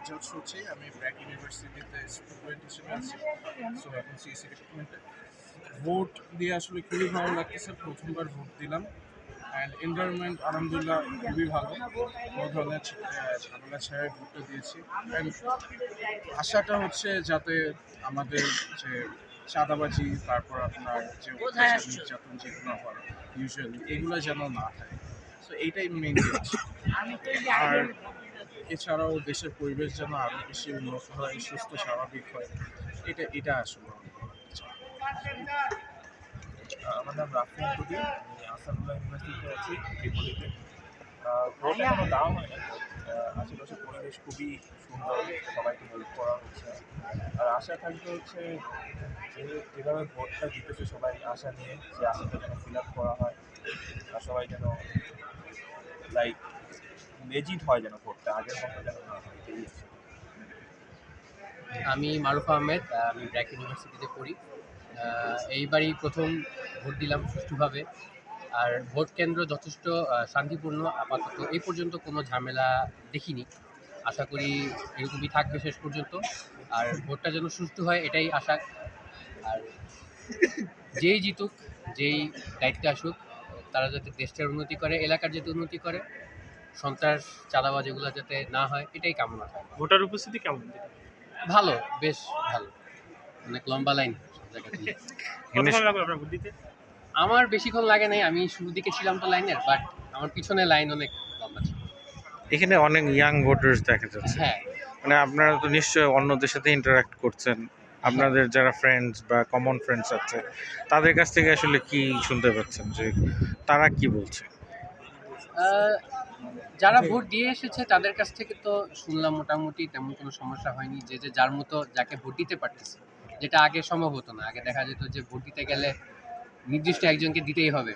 জজ হচ্ছি। আমি ব্র্যাক ইউনিভার্সিটিতে স্টুডেন্ট হিসেবে আছি। সো এখন সিএসসি ডিপার্টমেন্টে ভোট দিয়ে আসলে খুবই ভালো লাগতেছে। প্রথমবার ভোট দিলাম অ্যান্ড এনভায়রনমেন্ট আলহামদুলিল্লাহ খুবই ভালো। কোনো ধরনের ঝামেলা ছাড়াই ভোটটা দিয়েছি। অ্যান্ড আশাটা হচ্ছে যাতে আমাদের যে চাঁদাবাজি, তারপর আপনার যে অত্যাচার নির্যাতন যেগুলো হয় ইউজুয়ালি, এগুলো যেন না থাকে। সো এইটাই মেইন জিনিস। আর এছাড়াও দেশের পরিবেশ যেন আরও বেশি উন্নত হয়, সুস্থ স্বাভাবিক হয়, এটা আসলে আমার নাম রাফিয়ান টুডি, আমি আসাদুল্লাহ ইউনিভার্সিটিতে আছি ত্রিপলিতে। ভোট এখনো দেওয়া হয় না। আশেপাশের পরিবেশ খুবই সুন্দর, সবাইকে হেল্প করা হচ্ছে। আর আশা থাকবে হচ্ছে যেভাবে ভোটটা দিতেছে সবাই আশা নিয়ে, সে আশাটা যেন ফিল আপ করা হয় আর সবাই যেন লাইক লেজিট হয়, যেন ভোটটা আগের মতো যেন না হয়। আমি মারুফ আহমেদ, আমি ব্র্যাক ইউনিভার্সিটিতে পড়ি। এইবারই প্রথম ভোট দিলাম সুষ্ঠুভাবে। আর ভোট কেন্দ্র যথেষ্ট শান্তিপূর্ণ, আপাতত এই পর্যন্ত কোনো ঝামেলা দেখিনি। আশা করি এরকমই থাকবে শেষ পর্যন্ত। আর ভোটটা যেন সুষ্ঠু হয় এটাই আশা। আর যেই জিতুক, যেই দায়িত্বে আসুক, তারা যাতে দেশটার উন্নতি করে, এলাকার যাতে উন্নতি করে, সন্ত্রাস চাঁদাবাজ এগুলো যাতে না হয়, এটাই কামনা থাকে। ভোটার উপস্থিতি কেমন? ভালো, বেশ ভালো, অনেক লম্বা লাইন সব জায়গাতেই। কতক্ষণ লাগবে আপনার ভোট দিতে? আমার বেশিক্ষণ লাগে নাই, আমি শুরুর দিকে ছিলাম তো লাইনের, বাট আমার পিছনে লাইন অনেক লম্বা ছিল। এখানে অনেক ইয়াং ভোটার্স দেখা যাচ্ছে। হ্যাঁ, মানে আপনারা তো নিশ্চয়ই অন্যদের সাথে ইন্টারাক্ট করছেন, আপনাদের যারা ফ্রেন্ডস বা কমন ফ্রেন্ডস আছে তাদের কাছ থেকে আসলে কি শুনতে পাচ্ছেন যে তারা কি বলছে? যারা ভোট দিয়ে এসেছে তাদের কাছ থেকে তো শুনলাম মোটামুটি তেমন কোনো সমস্যা হয়নি। যে যে যার মতো যাকে ভোট দিতে পারতেছে, যেটা আগে সম্ভব হতো না। আগে দেখা যেত যে ভোট দিতে গেলে নির্দিষ্ট একজনকে দিতেই হবে,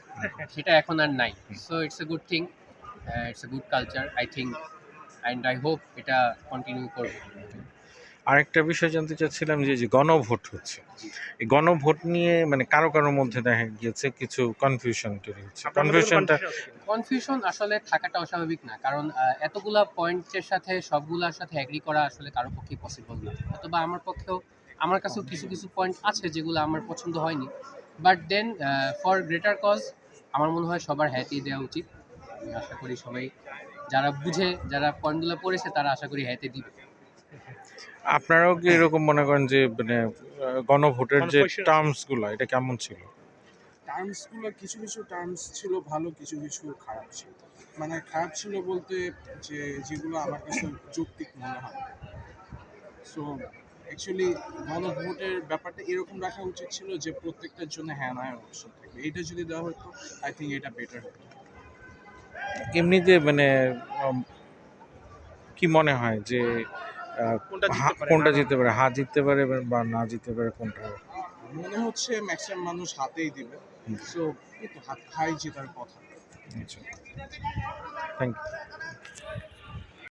সেটা এখন আর নাই। So it's a good thing, it's a good culture I think, and I hope এটা কন্টিনিউ করবে। আরেকটা বিষয় জানতে চাচ্ছিলাম যে যে গণভোট হচ্ছে, এই গণভোট নিয়ে মানে কারো কারোর মধ্যে দেখা গিয়েছে কিছু কনফিউশন তৈরি হচ্ছে। কনফিউশন আসলে থাকাটা অস্বাভাবিক না, কারণ এতগুলা পয়েন্টের সাথে সবগুলার সাথে এগ্রি করা আসলে কারো পক্ষে পসিবল না। অথবা আমার কাছেও কিছু কিছু পয়েন্ট আছে যেগুলো আমার পছন্দ হয়নি, but then for greater cause আমার মনে হয় সবার হ্যাঁতেই দেওয়া উচিত। আমি আশা করি সবাই যারা বুঝে, যারা পয়েন্টগুলো পড়েছে, তারা আশা করি হ্যাঁতে দিবে। আপনারাও কি এরকম মনে করেন যে মানে গণভোটের যে টার্মসগুলো এটা কেমন ছিল? টার্মসগুলো কিছু কিছু টার্মস ছিল ভালো, কিছু কিছু খারাপ ছিল। মানে খারাপ ছিল বলতে যে যেগুলো আমার কাছে যৌক্তিক মনে হয়। সো অ্যাকচুয়ালি গণভোটের ব্যাপারটা এরকম রাখা উচিত ছিল যে প্রত্যেকটার জন্য হ্যাঁ না অপশন থাকবে। এটা যদি দেওয়া হতো আই থিঙ্ক এটা বেটার হতো। এমনিতে মানে উম, কি মনে হয় যে কোনটা জিততে পারে? হ্যাঁ জিততে পারে বা না জিততে পারে কোনটা? মনে হচ্ছে ম্যাক্সিমাম মানুষ হাতেই দিবে। সো এই তো হাই জেতার কথা। আচ্ছা, থ্যাংক ইউ।